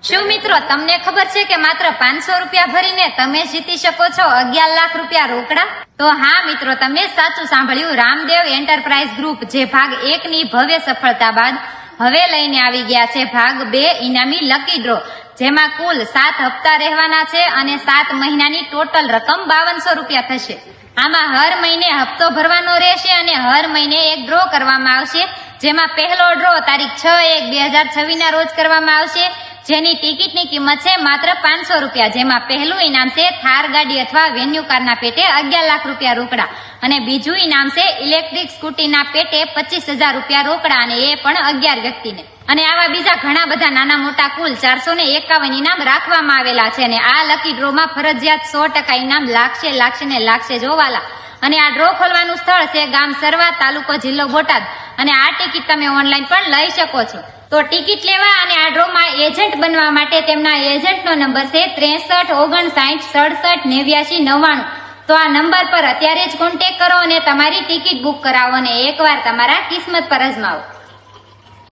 શું મિત્રો તમને ખબર છે કે માત્ર 500 રૂપિયા ભરીને તમે જીતી શકો છો 11 લાખ રૂપિયા રોકડા? તો હા મિત્રો, તમે સાચું સાંભળ્યું. રામદેવ એન્ટરપ્રાઇઝ ગ્રુપ જે ભાગ 1 ની ભવ્ય સફળતા બાદ હવે લઈને આવી ગયા છે ભાગ 2 ઇનામી લકી ડ્રો, જેમાં કુલ 7 હપ્તા રહેવાના છે અને 7 મહિનાની ટોટલ રકમ 5200 રૂપિયા થશે. આમાં હર મહિને હપ્તો ભરવાનો રહેશે અને હર મહિને એક ડ્રો કરવામાં આવશે, જેમાં પહેલો ડ્રો તારીખ 6/1/2026 ના રોજ કરવામાં આવશે, જેની ટિકિટની કિંમત છે માત્ર 500 રૂપિયા. જેમાં પહેલું ઇનામ છે થાર ગાડી અથવા વેન્યુ કારના પેટે 11 લાખ રૂપિયા રોકડા અને બીજું ઇનામ છે ઇલેક્ટ્રિક સ્કૂટીના પેટે 25,000 રૂપિયા રોકડા, અને એ પણ 11 વ્યક્તિને. અને આવા બીજા ઘણા બધા નાના મોટા કુલ 451 ઇનામ રાખવામાં આવેલા છે. અને આ લકી ડ્રોમાં ફરજિયાત 100% ઇનામ લાગશે જોવાલા. અને આ ડ્રો ખોલવાનું સ્થળ છે ગામ સરવા, તાલુકો જિલ્લો બોટાદ. અને આ ટિકિટ તમે ઓનલાઈન પણ લઈ શકો છો. તો ટિકિટ લેવા અને આ ડ્રોમાં એજન્ટ બનવા માટે તેમના એજન્ટનો નંબર છે 63 59 67 89 99. તો આ નંબર પર અત્યારે જ કોન્ટેક કરો અને તમારી ટિકિટ બુક કરાવો અને એકવાર તમારા કિસ્મત પર અજમાવો.